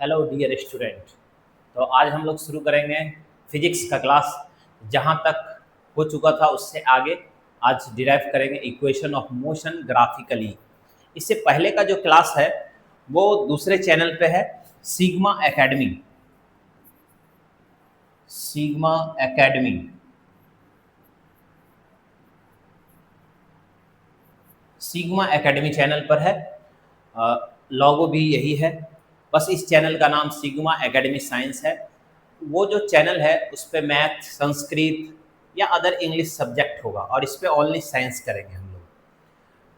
Hello dear student. तो आज हम लोग शुरू करेंगे फिजिक्स का क्लास। जहाँ तक हो चुका था उससे आगे आज डिराइव करेंगे इक्वेशन ऑफ मोशन ग्राफिकली। इससे पहले का जो क्लास है वो दूसरे चैनल पे है, sigma academy. Sigma academy sigma academy channel पर है। लोगो भी यही है, बस इस चैनल का नाम सिग्मा एकेडमी साइंस है। वो जो चैनल है उस पर मैथ, संस्कृत या अदर इंग्लिश सब्जेक्ट होगा और इस पर ओनली साइंस करेंगे हम लोग।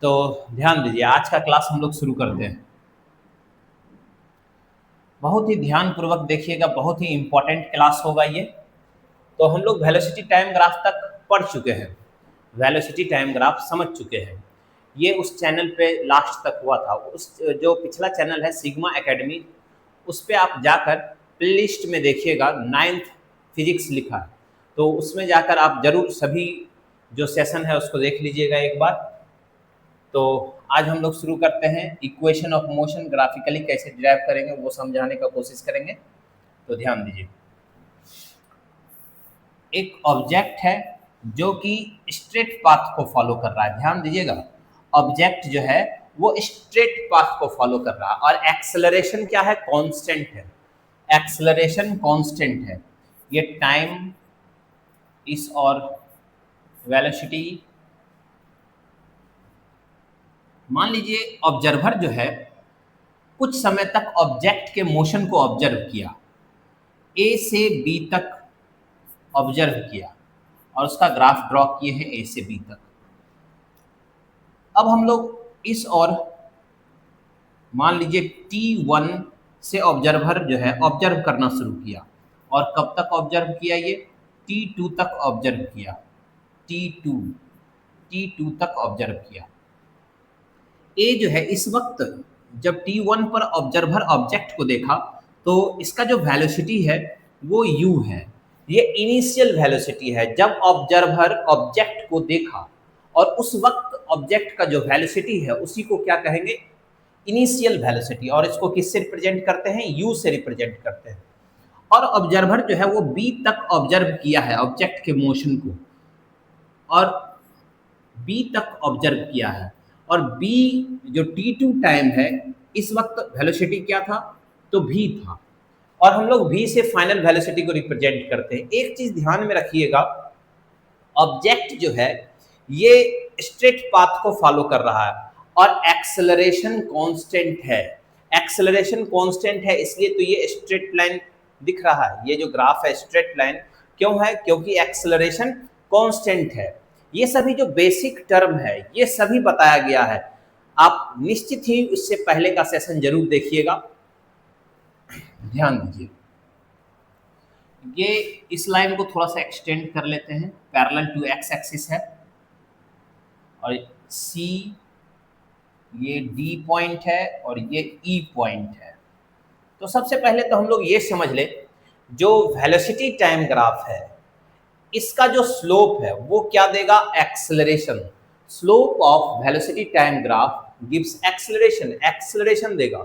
तो ध्यान दीजिए, आज का क्लास हम लोग शुरू करते हैं। बहुत ही ध्यानपूर्वक देखिएगा, बहुत ही इम्पोर्टेंट क्लास होगा ये। तो हम लोग वेलोसिटी टाइम ग्राफ तक पढ़ चुके हैं, वेलोसिटी टाइम ग्राफ समझ चुके हैं। ये उस चैनल पे लास्ट तक हुआ था। उस जो पिछला चैनल है सिग्मा एकेडमी, उस पर आप जाकर प्लेलिस्ट में देखिएगा, 9th फिजिक्स लिखा है, तो उसमें जाकर आप जरूर सभी जो सेशन है उसको देख लीजिएगा एक बार। तो आज हम लोग शुरू करते हैं, इक्वेशन ऑफ मोशन ग्राफिकली कैसे डिराइव करेंगे वो समझाने का कोशिश करेंगे। तो ध्यान दीजिए, एक ऑब्जेक्ट है जो कि स्ट्रेट पाथ को फॉलो कर रहा है। ध्यान दीजिएगा, ऑब्जेक्ट जो है वो स्ट्रेट पाथ को फॉलो कर रहा है और एक्सेलरेशन क्या है? कांस्टेंट है। एक्सेलरेशन कांस्टेंट है। ये टाइम इस और वेलोसिटी। मान लीजिए ऑब्जर्वर जो है कुछ समय तक ऑब्जेक्ट के मोशन को ऑब्जर्व किया, ए से बी तक ऑब्जर्व किया और उसका ग्राफ ड्रॉ किए हैं ए से बी तक। अब हम लोग इस और मान लीजिए T1 से ऑब्जर्वर जो है ऑब्जर्व करना शुरू किया और कब तक ऑब्जर्व किया? ये T2 तक ऑब्जर्व किया। T2 तक ऑब्जर्व किया। ए जो है इस वक्त जब T1 पर ऑब्जर्वर ऑब्जेक्ट को देखा तो इसका जो वेलोसिटी है वो u है। ये इनिशियल वेलोसिटी है जब ऑब्जर्वर ऑब्जेक्ट को देखा, और उस वक्त ऑब्जेक्ट का जो वेलोसिटी है उसी को क्या कहेंगे? Initial velocity. और इसको किससे रिप्रेजेंट करते हैं? u से रिप्रेजेंट करते हैं। और ऑब्जर्वर जो है वो b तक ऑब्जर्व किया है ऑब्जेक्ट के मोशन को, और b तक ऑब्जर्व किया है, और b जो T2 टाइम है इस वक्त वेलोसिटी क्या था? तो v था। और हम लोग v से फाइनल वेलोसिटी को रिप्रेजेंट करते हैं। एक चीज ध्यान में रखिएगा, ऑब्जेक्ट जो है ये स्ट्रेट पाथ को फॉलो कर रहा है और एक्सेलरेशन कांस्टेंट है। एक्सेलरेशन कांस्टेंट है इसलिए तो ये स्ट्रेट लाइन दिख रहा है। ये जो ग्राफ है स्ट्रेट लाइन क्यों है? क्योंकि एक्सेलरेशन कांस्टेंट है। ये सभी जो बेसिक टर्म है ये सभी बताया गया है। आप निश्चित ही उससे पहले का सेशन जरूर देखिएगा। ध्यान दीजिए, ये इस लाइन को थोड़ा सा एक्सटेंड कर लेते हैं, पैरेलल टू एक्स एक्सिस है, और सी ये डी पॉइंट है और ये ई पॉइंट है। तो सबसे पहले तो हम लोग ये समझ ले, जो वेलोसिटी टाइम ग्राफ है इसका जो स्लोप है वो क्या देगा? Acceleration. Slope of velocity time graph gives acceleration, acceleration देगा।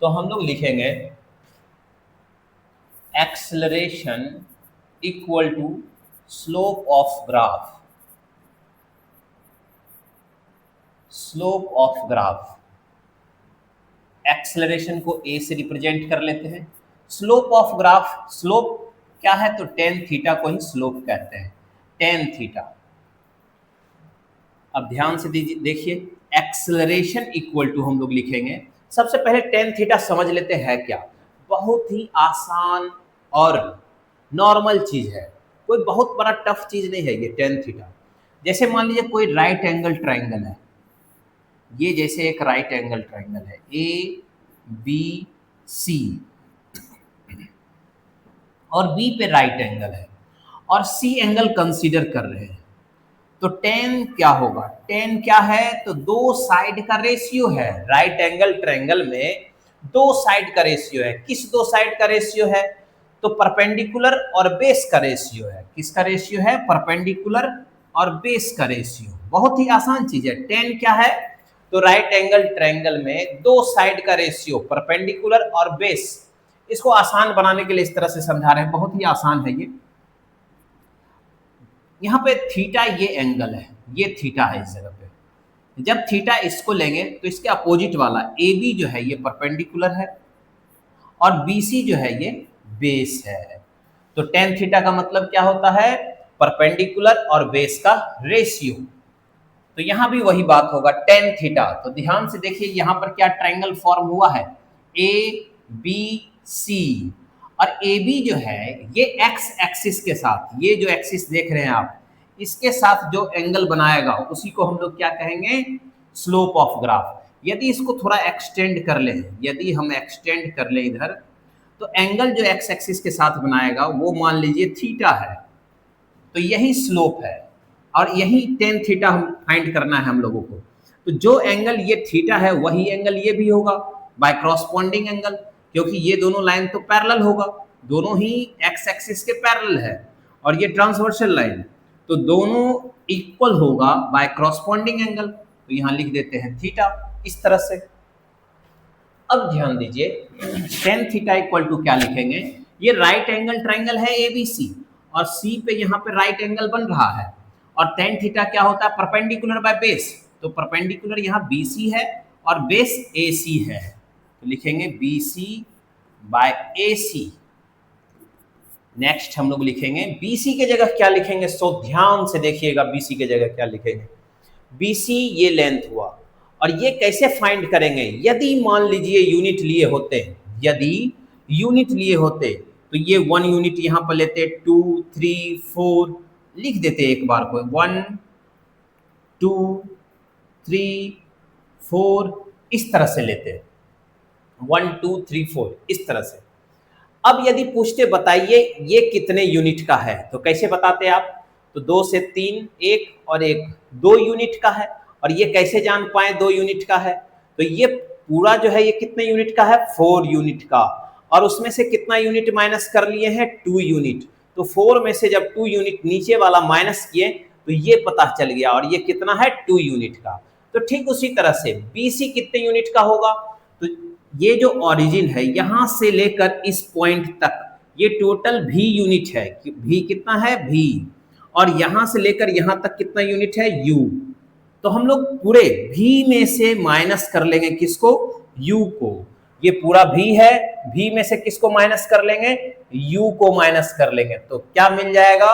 तो हम लोग लिखेंगे acceleration equal to slope of graph. Slope of graph, acceleration को a से रिप्रेजेंट कर लेते हैं। स्लोप ऑफ ग्राफ, स्लोप क्या है? तो टेन थीटा को ही स्लोप कहते हैं, टेन थीटा। अब ध्यान से देखिए, एक्सेलरेशन इक्वल टू हम लोग लिखेंगे, सबसे पहले टेन थीटा समझ लेते हैं क्या। बहुत ही आसान और नॉर्मल चीज है, कोई बहुत बड़ा टफ चीज नहीं है ये टेन थीटा। जैसे मान लीजिए कोई राइट एंगल ट्राइंगल है, ये जैसे एक राइट एंगल ट्राइंगल है ए बी सी, और बी पे राइट एंगल है और सी एंगल कंसीडर कर रहे हैं, तो टेन क्या होगा? टेन क्या है? तो दो साइड का रेशियो है। राइट एंगल ट्रायंगल में दो साइड का रेशियो है। किस दो साइड का रेशियो है? तो परपेंडिकुलर और बेस का रेशियो है। किसका रेशियो है? परपेंडिकुलर और बेस का रेशियो। बहुत ही आसान चीज है। टेन क्या है? तो राइट एंगल ट्रायंगल में दो साइड का रेशियो परपेंडिकुलर और बेस, इसको आसान बनाने के लिए इस तरह से समझा रहे हैं, बहुत ही आसान है ये। यहाँ पे थीटा ये एंगल है, ये थीटा है इस जगह पे। जब थीटा इसको लेंगे तो इसके अपोजिट वाला ए बी जो है ये परपेंडिकुलर है और बी सी जो है ये बेस है। तो टेन थीटा का मतलब क्या होता है? परपेंडिकुलर और बेस का रेशियो। तो यहां भी वही बात होगा टेन थीटा। तो ध्यान से देखिए यहां पर क्या ट्रायंगल फॉर्म हुआ है, ए बी सी। और ए बी जो है ये एक्स एक्सिस के साथ, ये जो एक्सिस देख रहे हैं आप, इसके साथ जो एंगल बनाएगा उसी को हम लोग क्या कहेंगे? Slope of graph. यदि इसको थोड़ा एक्सटेंड कर लें, यदि हम एक्सटेंड कर लें इधर, तो एंगल जो एक्स एक्सिस के साथ बनाएगा वो मान लीजिए थीटा है, तो यही स्लोप है और यही टेन थीटा हम फाइंड करना है हम लोगों को। तो जो एंगल ये थीटा है वही एंगल ये भी होगा बाय क्रॉसपोंडिंग एंगल, क्योंकि ये दोनों लाइन तो पैरेलल होगा, दोनों ही एक्स एक्सिस के पैरेलल है और ये ट्रांसवर्सल लाइन, तो दोनों इक्वल होगा बाय क्रॉसपोंडिंग एंगल। तो यहाँ लिख देते हैं थीटा इस तरह से। अब ध्यान दीजिए टेन थीटा इक्वल टू क्या लिखेंगे? ये राइट एंगल ट्रायंगल है एबीसी और सी पे यहाँ पे राइट एंगल बन रहा है, और टेन थीटा क्या होता है? Perpendicular by base. तो परपेंडिकुलर यहाँ बीसी है और बेस एसी है, तो लिखेंगे बीसी बाय एसी। नेक्स्ट हम लोग लिखेंगे बीसी के जगह क्या लिखेंगे? सो ध्यान से देखिएगा बीसी के जगह क्या लिखेंगे। बीसी ये लेंथ हुआ, और ये कैसे फाइंड करेंगे? यदि मान लीजिए यूनिट लिए होते, यदि यूनिट लिए होते तो ये 1 यूनिट यहाँ पर लेते, 2 3 4 लिख देते एक बार को, 1 2 3 4 इस तरह से लेते, 1 2 3 4 इस तरह से। अब यदि पूछते बताइए ये कितने यूनिट का है, तो कैसे बताते आप? तो 2 से 3 1 और 1 2 यूनिट का है। और ये कैसे जान पाए 2 यूनिट का है? तो ये पूरा जो है ये कितने यूनिट का है? 4 यूनिट का। और उसमें से कितना यूनिट माइनस कर लिए हैं? 2 यूनिट। तो 4 में से जब 2 यूनिट नीचे वाला माइनस किए तो ये पता चल गया, और ये कितना है? 2 यूनिट का। तो ठीक उसी तरह से बीसी कितने यूनिट का होगा? तो ये जो ओरिजिन है यहां से लेकर इस पॉइंट तक ये टोटल भी यूनिट है। भी कितना है? भी। और यहां से लेकर यहां तक कितना यूनिट है? यू। तो हम लोग पूरे भी में से माइनस कर लेंगे किसको? यू को। ये पूरा भी है, भी में से किसको माइनस कर लेंगे? यू को माइनस कर लेंगे। तो क्या मिल जाएगा?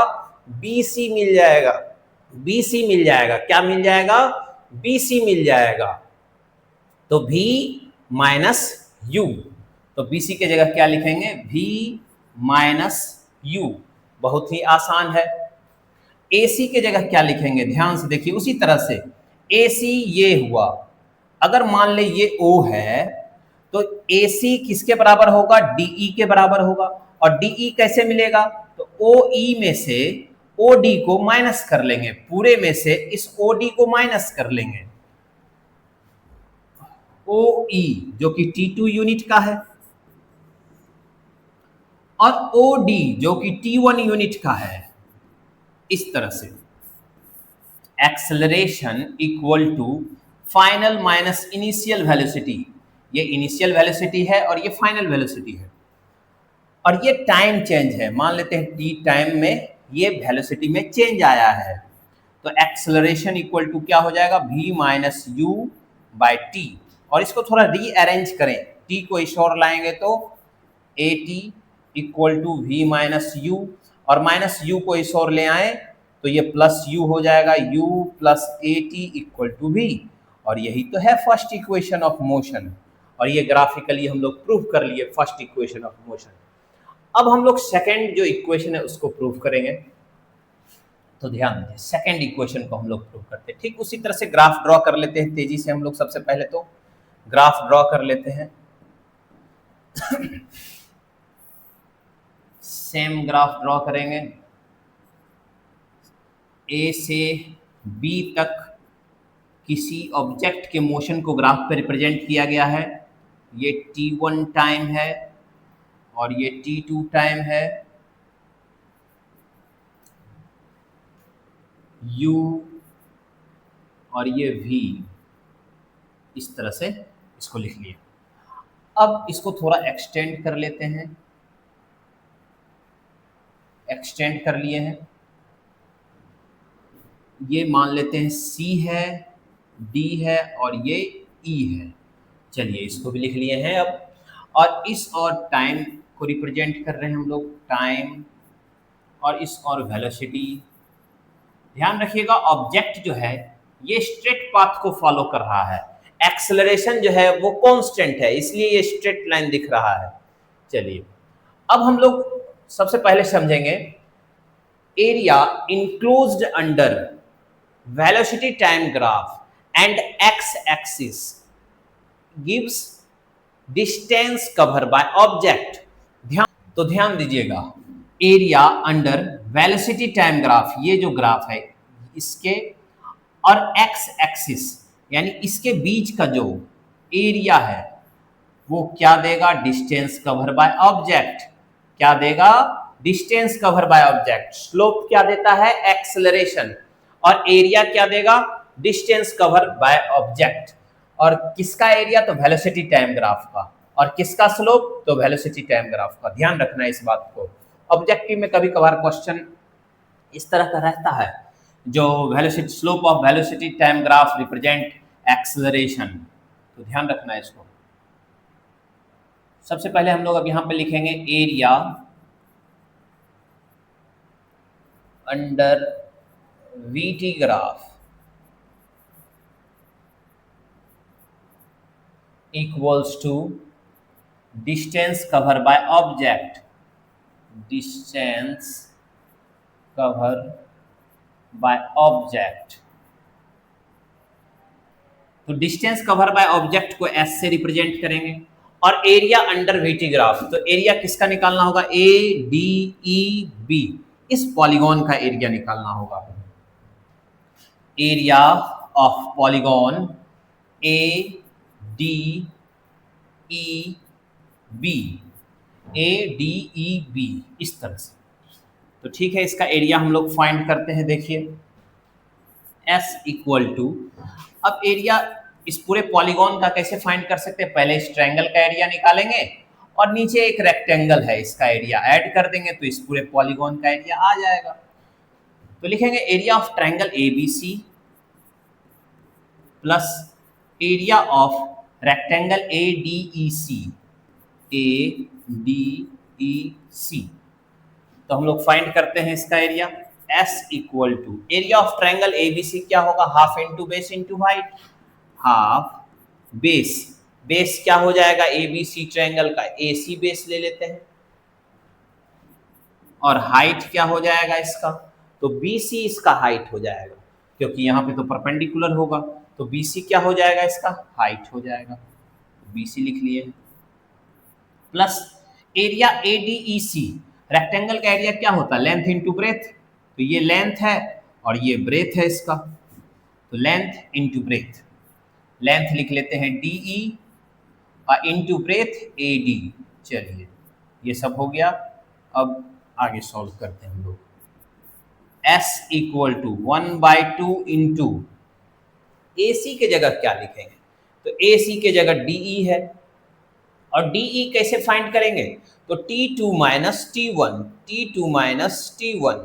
बीसी मिल जाएगा। बीसी मिल जाएगा। क्या मिल जाएगा? बीसी मिल जाएगा। तो भी माइनस यू। तो बीसी के जगह क्या लिखेंगे? भी माइनस यू। बहुत ही आसान है। एसी के जगह क्या लिखेंगे? ध्यान से देखिए उसी तरह से। एसी ये हुआ, अगर मान ले ये ओ है तो एसी किसके बराबर होगा? डीई के बराबर होगा। और डीई कैसे मिलेगा? तो ओई में से ओडी को माइनस कर लेंगे, पूरे में से इस ओडी को माइनस कर लेंगे। OE जो कि T2 यूनिट का है, और OD जो कि T1 यूनिट का है। इस तरह से acceleration equal to final minus initial velocity. ये इनिशियल वेलोसिटी है और ये फाइनल वेलोसिटी है, और ये टाइम चेंज है। मान लेते हैं टी टाइम में ये वेलोसिटी में चेंज आया है, तो एक्सेलरेशन इक्वल टू क्या हो जाएगा? v minus you by T. और इसको थोड़ा रीअरेंज करें, टी को इस ओर लाएंगे तो a t equal to v minus u, और माइनस यू को इस ओर ले आए तो ये प्लस यू हो जाएगा, u plus a t equal to v. और यही तो है फर्स्ट इक्वेशन ऑफ मोशन, और ये ग्राफिकली हम लोग प्रूव कर लिए फर्स्ट इक्वेशन ऑफ मोशन। अब हम लोग सेकेंड जो इक्वेशन है उसको प्रूव करेंगे। तो ध्यान दीजिए सेकेंड इक्वेशन को हम लोग प्रूव करते हैं। ठीक उसी तरह से ग्राफ ड्रॉ कर लेते हैं तेजी से हम लोग। सबसे पहले तो ग्राफ ड्रॉ कर लेते हैं। सेम ग्राफ ड्रॉ करेंगे। ए से बी तक किसी ऑब्जेक्ट के मोशन को ग्राफ पे रिप्रेजेंट किया गया है। ये t1 टाइम है और ये t2 टाइम है। u और ये v। इस तरह से इसको लिख लिया। अब इसको थोड़ा एक्सटेंड कर लेते हैं, एक्सटेंड कर लिए हैं। ये मान लेते हैं C है, D है और ये E है। चलिए इसको भी लिख लिए हैं अब। और इस और टाइम को रिप्रेजेंट कर रहे हैं हम लोग, टाइम, और इस और वेलोसिटी। ध्यान रखिएगा ऑब्जेक्ट जो है ये स्ट्रेट पाथ को फॉलो कर रहा है, एक्सेलरेशन जो है वो कांस्टेंट है, इसलिए ये स्ट्रेट लाइन दिख रहा है। चलिए अब हम लोग सबसे पहले समझेंगे area enclosed under velocity time graph and x axis gives distance cover by object. ध्यान दीजिएगा, area under velocity time graph, ये जो ग्राफ है इसके और एक्स एक्सिस यानी इसके बीच का जो एरिया है वो क्या देगा, डिस्टेंस कवर बाय ऑब्जेक्ट। क्या देगा, distance cover by object. Slope क्या देता है, एक्सेलरेशन, और एरिया क्या देगा, डिस्टेंस कवर बाय ऑब्जेक्ट। और किसका एरिया, तो वेलोसिटी टाइम ग्राफ का, और किसका स्लोप, तो वेलोसिटी टाइम ग्राफ का। ध्यान रखना है इस बात को। ऑब्जेक्टिव में कभी कभार क्वेश्चन इस तरह का रहता है जो velocity, slope of velocity time graph represent acceleration, तो ध्यान रखना है इसको। सबसे पहले हम लोग अब यहां पे लिखेंगे area under VT graph equals to distance cover by object, distance cover by object. तो डिस्टेंस कवर बाय ऑब्जेक्ट को एस से रिप्रेजेंट करेंगे, और एरिया अंडर वीटी ग्राफ, तो एरिया किसका निकालना होगा, ए डी ई बी, इस पॉलीगॉन का एरिया निकालना होगा। Area of polygon A D E B, A D E B, इस तरह से। तो ठीक है, इसका एरिया हम लोग फाइंड करते हैं। देखिए S इक्वल टू, अब एरिया इस पूरे पॉलीगॉन का कैसे फाइंड कर सकते हैं, पहले इस ट्रायंगल का एरिया निकालेंगे और नीचे एक रेक्टेंगल है इसका एरिया ऐड कर देंगे तो इस पूरे पॉलीगॉन का एरिया आ जाएगा। तो लिखेंगे area of triangle ABC plus area of rectangle ADEC, ADEC। तो हम लोग फाइंड करते हैं इसका area. S equal to area of triangle ABC क्या होगा, half into base into height, half base, base क्या हो जाएगा ABC ट्रायंगल का, AC बेस ले लेते हैं, और हाइट क्या हो जाएगा इसका, तो BC इसका हाइट हो जाएगा, क्योंकि यहाँ पे तो परपेंडिकुलर होगा, तो BC क्या हो जाएगा, इसका हाइट हो जाएगा, BC लिख लिए। प्लस एरिया ADEC, रेक्टेंगल का एरिया क्या होता है, लेंथ इंटू ब्रेथ, तो ये लेंथ है और ये ब्रेथ है इसका, तो लेंथ इंटू ब्रेथ, लेंथ लिख लेते हैं DE और इंटू ब्रेथ AD। चलिए ये सब हो गया। अब आगे सॉल्व करते हैं हम लोग। S equal to 1/2 into AC के जगह क्या लिखेंगे, तो AC के जगह DE है, और DE कैसे फाइंड करेंगे, तो T2 minus T1, T2 minus T1,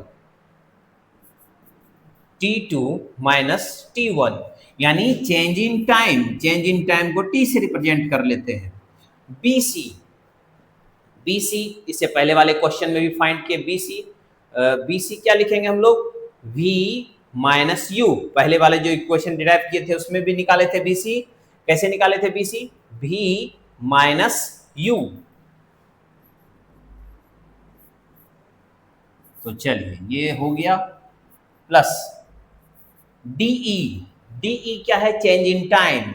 T2 minus T1, यानी change in time, change in time को T से रिप्रेजेंट कर लेते हैं। BC, BC इससे पहले वाले क्वेश्चन में भी फाइंड किए BC, BC क्या लिखेंगे हम लोग, V माइनस U, पहले वाले जो इक्वेशन डिराइव किए थे उसमें भी निकाले थे BC, कैसे निकाले थे BC, V माइनस U। तो चलिए ये हो गया, प्लस DE, DE क्या है, change in time,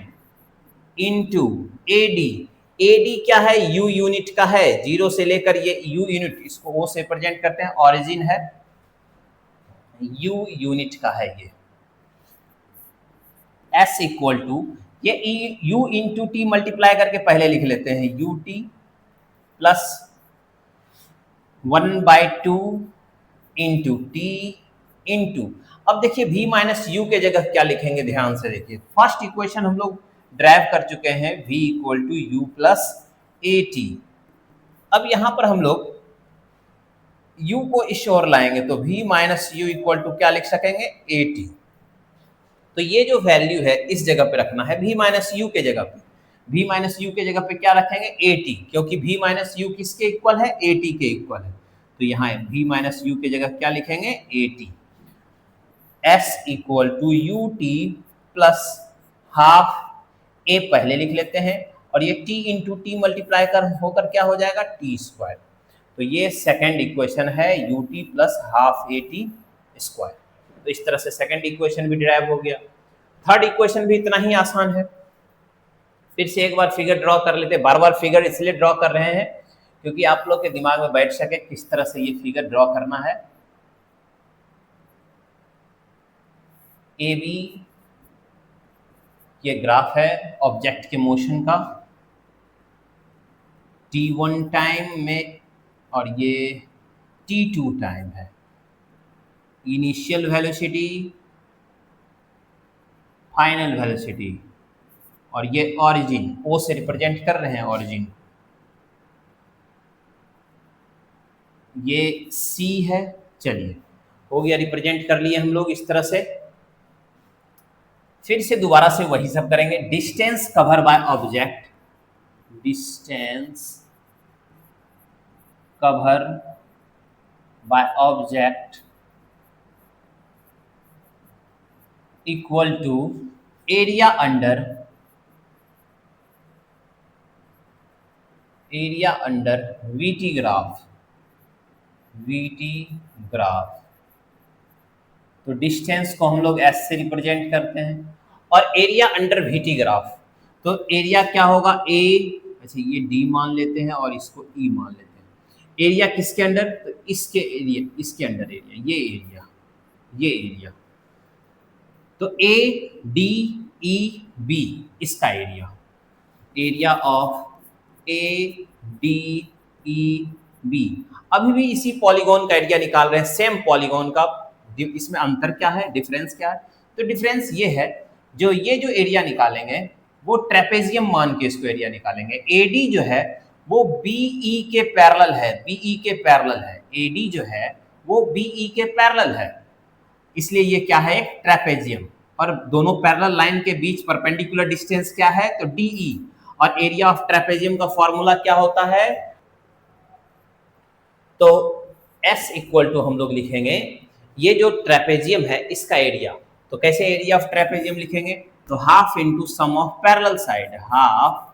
into AD, AD क्या है, U यूनिट का है, जीरो से लेकर ये U यूनिट, इसको O से प्रेजेंट करते हैं, ऑरिजिन है, U यूनिट का है ये। S इक्वल टू ये U इंटू T मल्टीप्लाई करके पहले लिख लेते हैं, UT plus 1/2 into T into, अब देखिए V माइनस U के जगह क्या लिखेंगे, ध्यान से देखिए। फर्स्ट इक्वेशन हम लोग ड्राइव कर चुके हैं v equal to u plus a t. अब यहां पर हम लोग u को इस ओर लाएंगे तो v minus u equal to क्या लिख सकेंगे, ए टी। तो ये जो वैल्यू है इस जगह पे रखना है v माइनस यू के जगह पे। v माइनस यू के जगह पे क्या रखेंगे, ए टी, क्योंकि v माइनस यू किसके इक्वल है, ए टी के इक्वल है। तो यहाँ v माइनस यू के जगह क्या लिखेंगे, a t. s equal to u t plus half a पहले लिख लेते हैं और ये t इंटू टी मल्टीप्लाई कर होकर क्या हो जाएगा, टी स्क्वायर। तो ये सेकंड इक्वेशन है you t plus half A T square. तो इस तरह से सेकंड इक्वेशन भी डिराइव हो गया। थर्ड इक्वेशन भी इतना ही आसान है। फिर से एक बार फिगर ड्रॉ कर लेते हैं। बार बार फिगर इसलिए ड्रॉ कर रहे हैं क्योंकि आप लोग के दिमाग में बैठ सके किस तरह से ये फिगर ड्रॉ करना है। ए बी ये ग्राफ है ऑब्जेक्ट के मोशन का t1 टाइम में और ये t2 टाइम है। इनिशियल वेलोसिटी, फाइनल वेलोसिटी, और ये ऑरिजिन, ओ से रिप्रेजेंट कर रहे हैं ऑरिजिन। ये सी है। चलिए हो गया, रिप्रेजेंट कर लिए हम लोग इस तरह से। फिर से दोबारा से वही सब करेंगे। Distance cover by object, distance cover by object equal to area under VT graph, VT graph. तो डिस्टेंस को हम लोग एस से रिप्रेजेंट करते हैं और एरिया अंडर वीटी ग्राफ। तो एरिया क्या होगा, ए, अच्छा ये डी मान लेते हैं और इसको ई मान लेते हैं। एरिया किसके अंडर, तो इसके एरिया, इसके अंडर एरिया, ये एरिया, ये एरिया। तो ए डी ई बी इसका area, area of A D E B. अभी भी इसी पॉलीगॉन का एरिया निकाल रहे हैं, सेम पॉलीगॉन का। इसमें अंतर क्या है, डिफरेंस क्या है, तो डिफरेंस ये है, जो ये जो एरिया निकालेंगे वो ट्रेपेजियम मान के इसको एरिया निकालेंगे। एडी जो है वो बीई के पैरेलल है, बीई के पैरेलल है। एडी जो है वो बीई के पैरेलल है, इसलिए ये क्या है, एक ट्रेपेजियम। और दोनों पैरेलल लाइन के बीच परपेंडिकुलर डिस्टेंस क्या है, तो डीई। और एरिया ऑफ ट्रेपेजियम का फॉर्मूला क्या होता है, तो S इक्वल टू हम लोग लिखेंगे ये जो ट्रेपेजियम है इसका एरिया। तो कैसे एरिया ऑफ ट्रेपेजियम लिखेंगे, तो half into sum of parallel side, half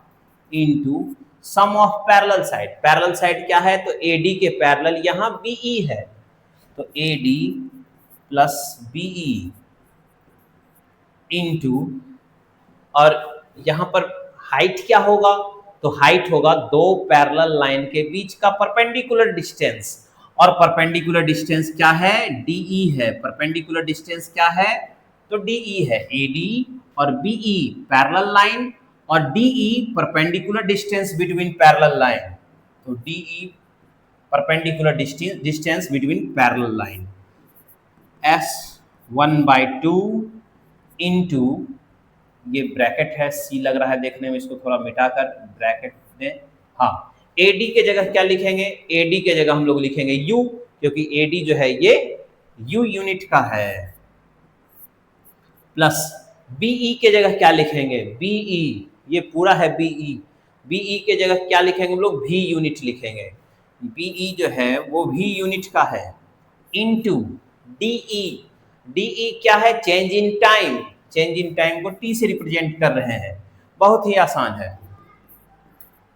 into sum of parallel side. Parallel side क्या है, तो AD के पैरेलल यहाँ BE है, तो AD प्लस BE इंटू, और यहाँ पर हाइट क्या होगा, तो हाइट होगा दो पैरेलल लाइन के बीच का परपेंडिकुलर डिस्टेंस। और परपेंडिकुलर डिस्टेंस क्या है, DE है। परपेंडिकुलर डिस्टेंस क्या है, तो DE है। AD और BE पैरेलल लाइन और DE perpendicular distance between parallel line, तो DE perpendicular distance between parallel line. S1/2 into, ये ब्रैकेट है, सी लग रहा है देखने में, इसको थोड़ा मिटाकर ब्रैकेट दें। हाँ, AD के जगह क्या लिखेंगे, AD के जगह हम लोग लिखेंगे U, क्योंकि AD जो है ये U यूनिट का है। प्लस BE के जगह क्या लिखेंगे, BE, ये पूरा है BE। BE के जगह क्या लिखेंगे हम लोग, V यूनिट लिखेंगे। BE जो है वो V यूनिट का है, इनटू DE। DE क्या है, change in time. Change in time को T से रिप्रेजेंट कर रहे हैं, बहुत ही आसान है।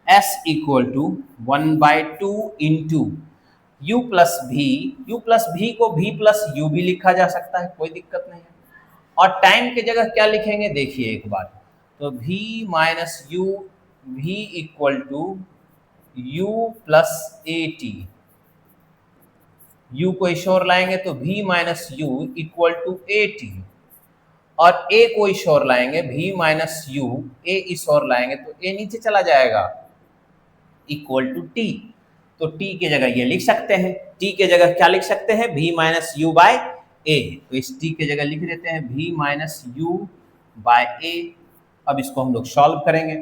S equal to 1/2 into U plus V। U plus V को V प्लस U भी लिखा जा सकता है, कोई दिक्कत नहीं है। और टाइम की जगह क्या लिखेंगे, देखिए एक बार, तो V minus U, V equal to U plus AT। U को इस ओर लाएंगे तो V minus U equal to AT, और A को इस ओर लाएंगे V माइनस U, A इस ओर लाएंगे तो A नीचे चला जाएगा, इक्वल टू T। तो T के जगह ये लिख सकते हैं, T के जगह क्या लिख सकते हैं, V minus U by A। तो इस T के जगह लिख देते हैं V minus U by A, अब इसको हम लोग सॉल्व करेंगे।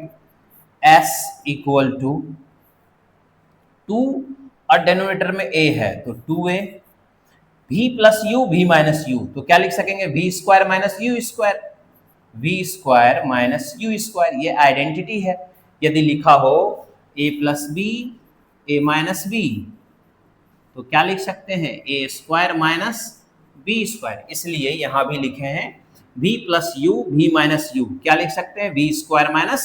s इक्वल टू 2 और डिनोमिनेटर में a है तो 2a, v plus u v minus u, तो क्या लिख सकेंगे v square minus u square, v square minus u square, ये आइडेंटिटी है। यदि लिखा हो a plus b a minus b तो क्या लिख सकते हैं a square minus b square, इसलिए यहां भी लिखे हैं v plus u v minus u, क्या लिख सकते हैं v square minus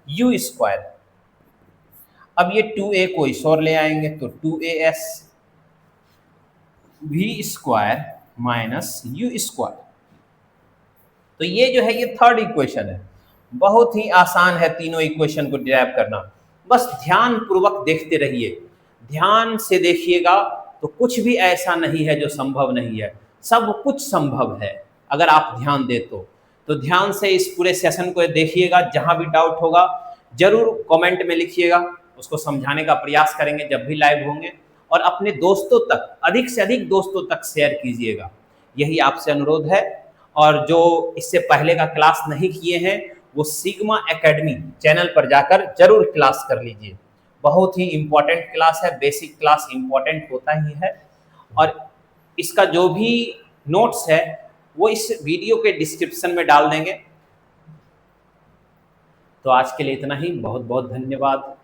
u square. अब ये 2a को इस ओर ले आएंगे तो 2as v square minus u square. तो ये जो है ये थर्ड इक्वेशन है, बहुत ही आसान है तीनों इक्वेशन को डिराइव करना, बस ध्यान पूर्वक देखते रहिए, ध्यान से देखिएगा तो कुछ भी ऐसा नहीं है जो संभव नहीं है, सब कुछ संभव है अगर आप ध्यान दे तो ध्यान से इस पूरे सेशन को देखिएगा, जहां भी डाउट होगा जरूर कमेंट में लिखिएगा, उसको समझाने का प्रयास करेंगे जब भी लाइव होंगे, और अपने दोस्तों तक, अधिक से अधिक दोस्तों तक शेयर कीजिएगा, यही आपसे अनुरोध है। और जो इससे पहले का क्लास नहीं किए हैं वो सिग्मा एकेडमी चैनल पर जाकर जरूर क्लास कर लीजिए, बहुत ही इम्पोर्टेंट क्लास है, बेसिक क्लास इम्पोर्टेंट होता ही है। और इसका जो भी नोट्स है वो इस वीडियो के डिस्क्रिप्शन में डाल देंगे। तो आज के लिए इतना ही, बहुत बहुत धन्यवाद।